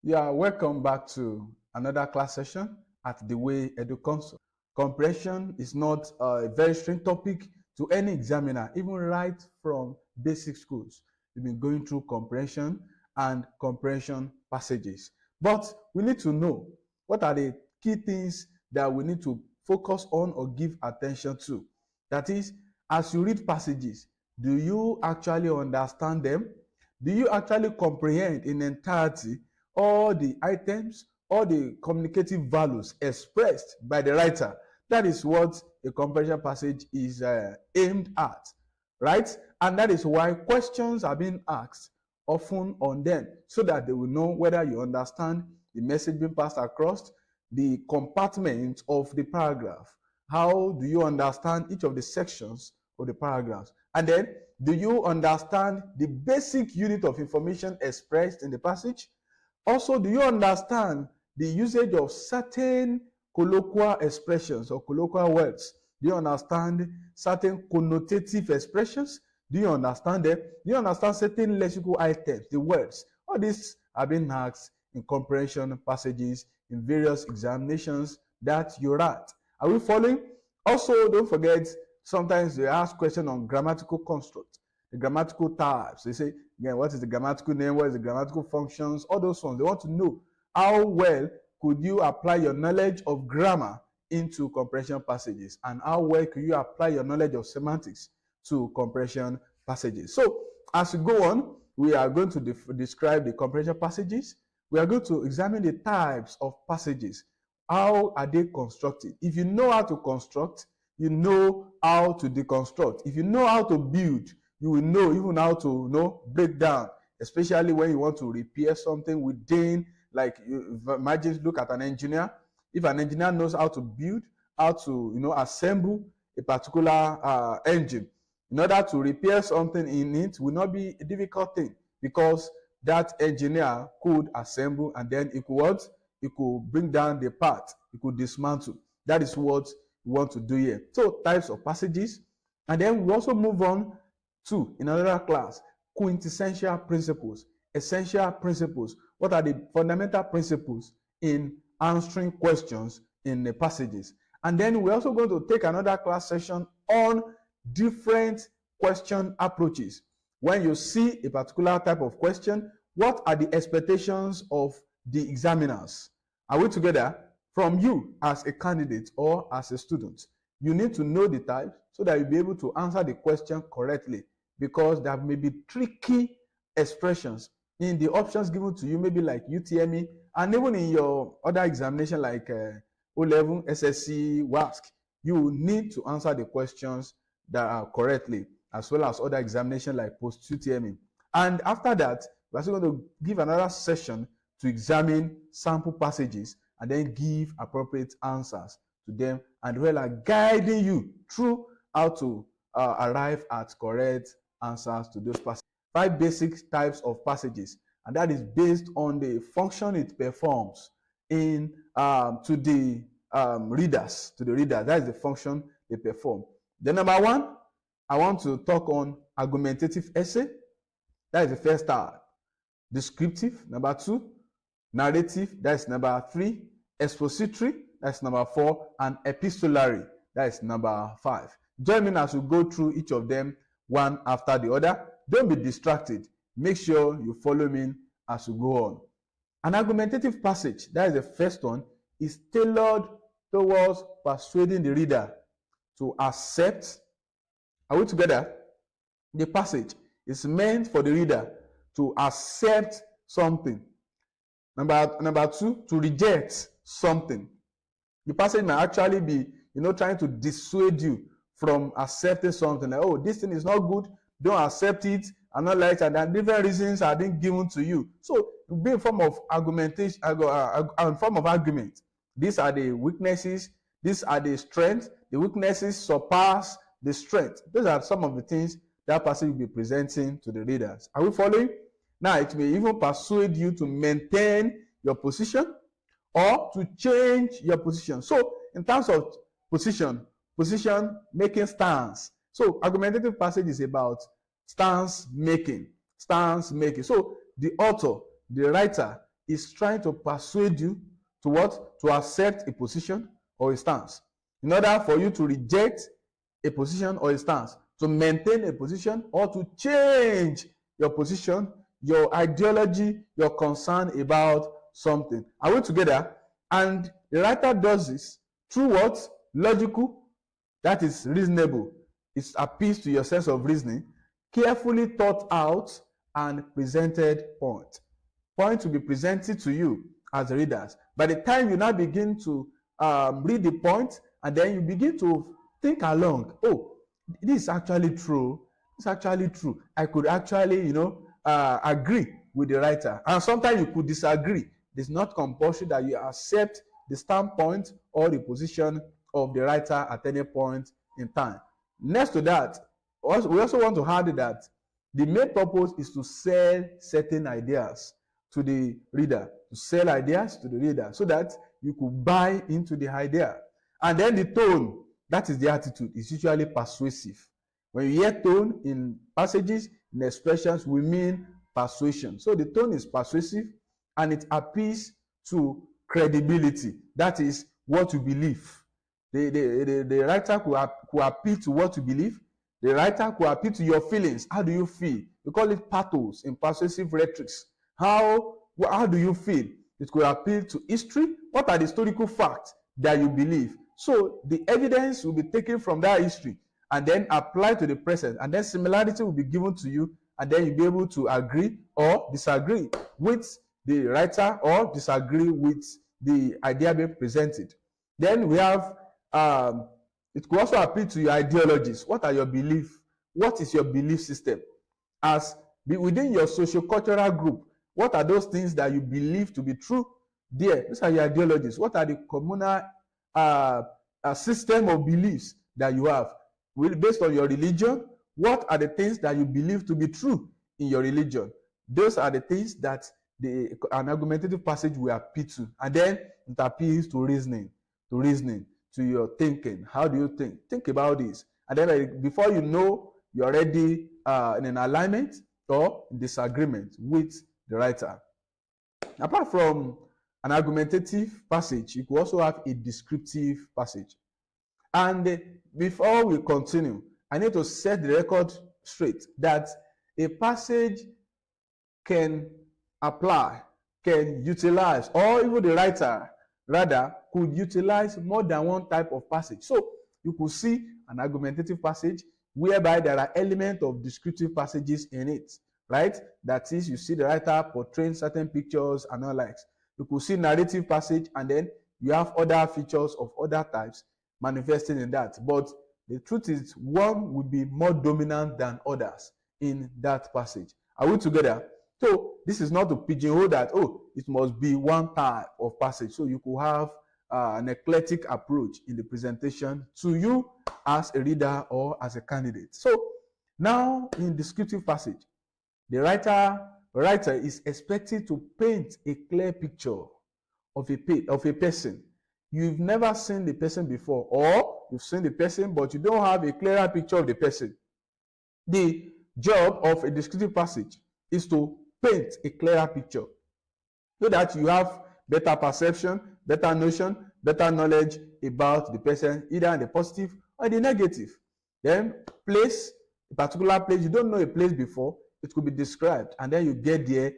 Yeah, welcome back to another class session at the Way Edu Console. Comprehension is not a very strange topic to any examiner, even right from basic schools. We've been going through comprehension and comprehension passages. But we need to know what are the key things that we need to focus on or give attention to. That is, as you read passages, do you actually understand them? Do you actually comprehend in entirety all the items, all the communicative values expressed by the writer? That is what a comprehension passage is aimed at, right? And that is why questions are being asked often on them, so that they will know whether you understand the message being passed across, the compartment of the paragraph. How do you understand each of the sections of the paragraphs? And then, do you understand the basic unit of information expressed in the passage? Also, do you understand the usage of certain colloquial expressions or colloquial words? Do you understand certain connotative expressions? Do you understand them? Do you understand certain lexical items, the words? All these are being asked in comprehension passages in various examinations that you write. Are we following? Also, don't forget, sometimes they ask questions on grammatical construct, the grammatical types. They say, again, what is the grammatical name? What is the grammatical functions? All those ones. They want to know how well could you apply your knowledge of grammar into comprehension passages, and how well could you apply your knowledge of semantics to comprehension passages. So as we go on, we are going to describe the comprehension passages. We are going to examine the types of passages. How are they constructed? If you know how to construct, you know how to deconstruct. If you know how to build, you will know even how to break down, especially when you want to repair something within, like, imagine, look at an engineer. If an engineer knows how to build, how to assemble a particular engine, in order to repair something in it will not be a difficult thing, because that engineer could assemble, and then it could bring down the part, it could dismantle. That is what we want to do here. So types of passages, and then we also move on to, in another class, quintessential principles, essential principles. What are the fundamental principles in answering questions in the passages? And then we're also going to take another class session on different question approaches. When you see a particular type of question, what are the expectations of the examiners? Are we together? From you as a candidate or as a student, you need to know the type so that you'll be able to answer the question correctly, because there may be tricky expressions in the options given to you, maybe like UTME, and even in your other examination like O-level, SSC, WASC. You need to answer the questions that are correctly, as well as other examination like post-UTME. And after that, we're also going to give another session to examine sample passages and then give appropriate answers to them, and we are guiding you through how to arrive at correct answers to those passages. 5 basic types of passages, and that is based on the function it performs in to the readers. That is the function they perform. The number 1, I want to talk on argumentative essay. That is the first type. Descriptive, number 2. Narrative, that's number 3. Expository, that's number 4. And epistolary, that is number 5. Join me as we go through each of them one after the other. Don't be distracted. Make sure you follow me as we go on. An argumentative passage, that is the first one, is tailored towards persuading the reader to accept. Are we together? The passage is meant for the reader to accept something. Number 2, to reject something. The passage may actually be, trying to dissuade you from accepting something. Like, oh, this thing is not good, don't accept it, and not like that. And different reasons are being given to you. So, it will be a form of argumentation, a form of argument. These are the weaknesses, these are the strengths. The weaknesses surpass the strength. Those are some of the things that passage will be presenting to the readers. Are we following? Now, it may even persuade you to maintain your position or to change your position. So, in terms of position making stance. So, argumentative passage is about stance making. So, the author, the writer is trying to persuade you to what? To accept a position or a stance. In order for you to reject a position or a stance, to maintain a position or to change your position, your ideology, your concern about something. Are we together? And the writer does this through what? Logical, that is reasonable. It appeals to your sense of reasoning, carefully thought out and presented point. Point will be presented to you as readers. By the time you now begin to read the point, and then you begin to think along, oh, this is actually true. It's actually true. I could actually, agree with the writer. And sometimes you could disagree. It's not compulsory that you accept the standpoint or the position of the writer at any point in time. Next to that, we also want to add that the main purpose is to sell certain ideas to the reader, to sell ideas to the reader so that you could buy into the idea. And then the tone, that is the attitude, is usually persuasive. When you hear tone in passages, in expressions, we mean persuasion. So the tone is persuasive and it appeals to credibility. That is what you believe. The writer could appeal to what you believe. The writer could appeal to your feelings. How do you feel? We call it pathos in persuasive rhetorics. How do you feel? It could appeal to history. What are the historical facts that you believe? So the evidence will be taken from that history and then applied to the present. And then similarity will be given to you. And then you'll be able to agree or disagree with the writer or disagree with the idea being presented. Then we have, it could also appeal to your ideologies. What are your beliefs? What is your belief system? As within your socio-cultural group, what are those things that you believe to be true? There, these are your ideologies. What are the communal system of beliefs that you have? Based on your religion, what are the things that you believe to be true in your religion? Those are the things that an argumentative passage will appeal to. And then it appeals to reasoning, to your thinking. How do you think? Think about this. And then before you know, you're already in an alignment or disagreement with the writer. Apart from an argumentative passage, you could also have a descriptive passage. And before we continue, I need to set the record straight that a passage can apply, can utilize, or even the writer rather could utilize more than one type of passage. So you could see an argumentative passage whereby there are elements of descriptive passages in it, right? That is, you see the writer portraying certain pictures and all likes. You could see narrative passage, and then you have other features of other types manifesting in that. But the truth is, one will be more dominant than others in that passage. Are we together? So this is not to pigeonhole that, oh, it must be one type of passage. So you could have an eclectic approach in the presentation to you as a reader or as a candidate. So now in descriptive passage, the writer is expected to paint a clear picture of a person. You've never seen the person before, or you've seen the person, but you don't have a clearer picture of the person. The job of a descriptive passage is to paint a clearer picture so that you have better perception, better notion, better knowledge about the person, either in the positive or the negative. Then place, a particular place, you don't know a place before, it could be described, and then you get there,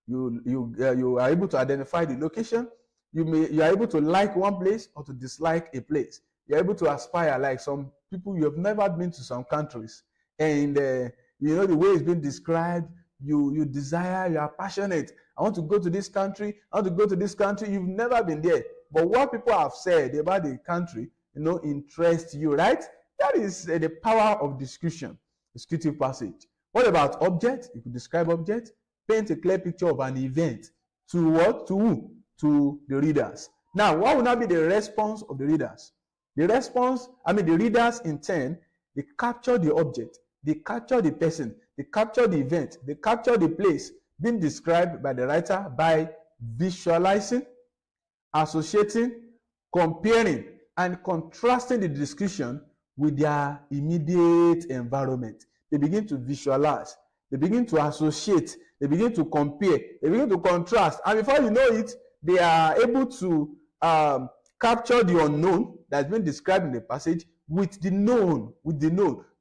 you are able to identify the location. You are able to like one place or to dislike a place. You're able to aspire, like some people, you have never been to some countries, and the way it's been described, you desire, you are passionate. I want to go to this country. I want to go to this country. You've never been there, but what people have said about the country, interests you, right? That is the power of descriptive passage. What about object? You could describe object, paint a clear picture of an event. To what? To who? To the readers. Now, what will not be the response of the readers? The readers in turn, they capture the object, they capture the person, they capture the event, they capture the place being described by the writer by visualizing, associating, comparing, and contrasting the description with their immediate environment. They begin to visualize, they begin to associate, they begin to compare, they begin to contrast, and before you know it, they are able to capture the unknown that's been described in the passage with the known,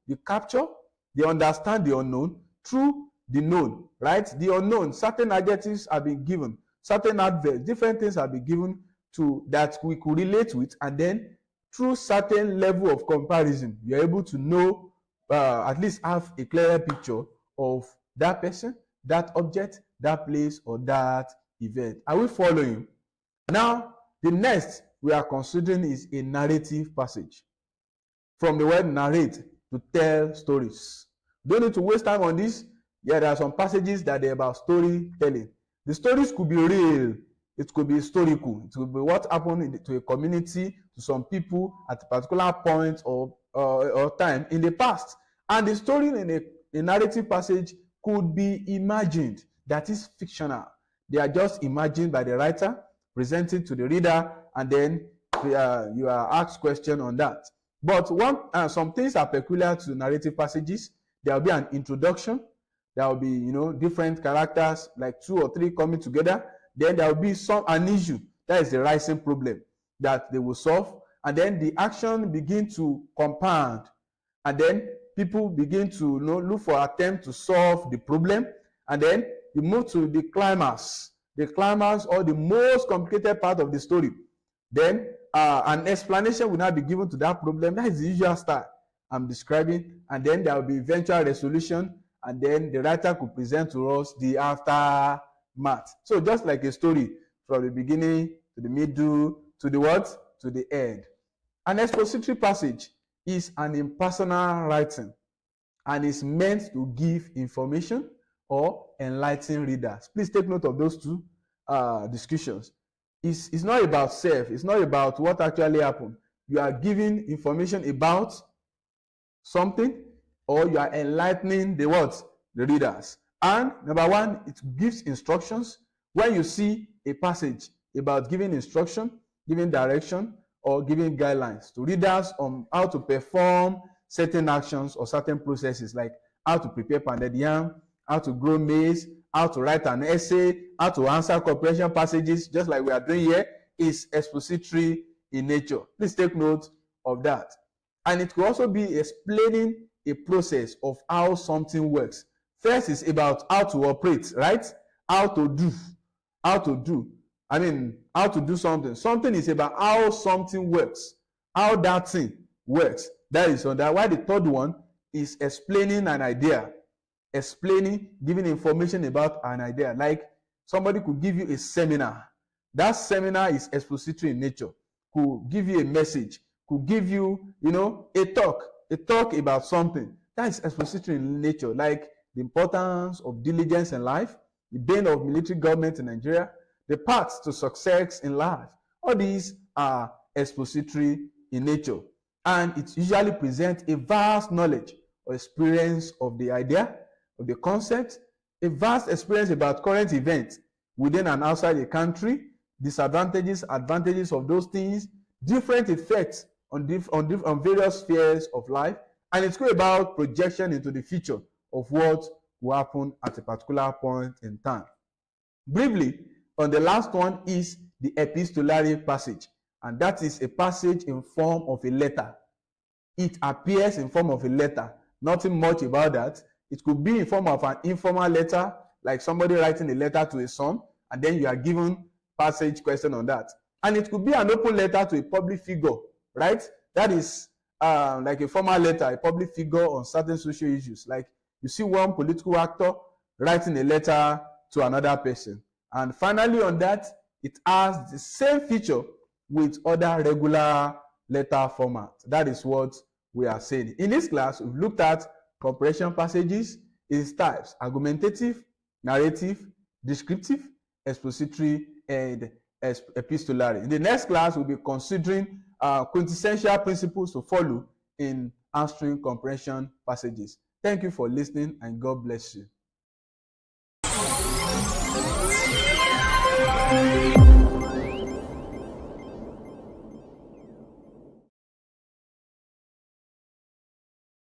They capture, they understand the unknown through the known, right? The unknown, certain adjectives have been given, certain adverbs, different things have been given to that we could relate with, and then through certain level of comparison, you're able to know, at least have a clearer picture of that person, that object, that place, or that event. Are we following? Now, the next we are considering is a narrative passage. From the word narrate, to tell stories. Don't need to waste time on this. Yeah, there are some passages that are about storytelling. The stories could be real, it could be historical, it could be what happened to a community, to some people at a particular point or time in the past. And the story in a narrative passage could be imagined, that is fictional. They are just imagined by the writer, presented to the reader, and then you are asked questions on that. But some things are peculiar to narrative passages. There will be an introduction. There will be, different characters, like 2 or 3 coming together. Then there will be an issue, that is the rising problem that they will solve. And then the action begin to compound. And then people begin to look for attempt to solve the problem. And then you move to the climax. The climax, or the most complicated part of the story. Then an explanation will now be given to that problem. That is the usual style I'm describing. And then there will be eventual resolution. And then the writer could present to us the aftermath. So just like a story, from the beginning to the middle to the what? To the end. An expository passage is an impersonal writing and is meant to give information or enlighten readers. Please take note of those two discussions. It's not about self. It's not about what actually happened. You are giving information about something, or you are enlightening the readers. And number 1, it gives instructions. When you see a passage about giving instruction, giving direction, or giving guidelines to readers on how to perform certain actions or certain processes, like how to prepare pounded yam, how to grow maize, how to write an essay, how to answer comprehension passages, just like we are doing here, is expository in nature. Please take note of that. And it could also be explaining a process of how something works. First is about how to operate, right? How to do something. Something is about how something works, how that thing works. That is on that. Why the third one is explaining an idea, giving information about an idea. Like somebody could give you a seminar. That seminar is expository in nature. Could give you a message, could give you, a talk about something. That is expository in nature, like the importance of diligence in life, the bane of military government in Nigeria, the path to success in life. All these are expository in nature. And it usually presents a vast knowledge or experience of the idea, of the concept, a vast experience about current events within and outside the country, disadvantages, advantages of those things, different effects on various spheres of life, and it's all about projection into the future of what will happen at a particular point in time. Briefly, on the last one is the epistolary passage, and that is a passage in form of a letter. It appears in form of a letter. Nothing much about that. It could be in form of an informal letter, like somebody writing a letter to a son, and then you are given passage question on that. And it could be an open letter to a public figure, right? That is like a formal letter, a public figure on certain social issues. Like you see one political actor writing a letter to another person. And finally on that, it has the same feature with other regular letter format. That is what we are saying. In this class, we've looked at comprehension passages, its types: argumentative, narrative, descriptive, expository, and epistolary. In the next class, we'll be considering quintessential principles to follow in answering comprehension passages. Thank you for listening, and God bless you.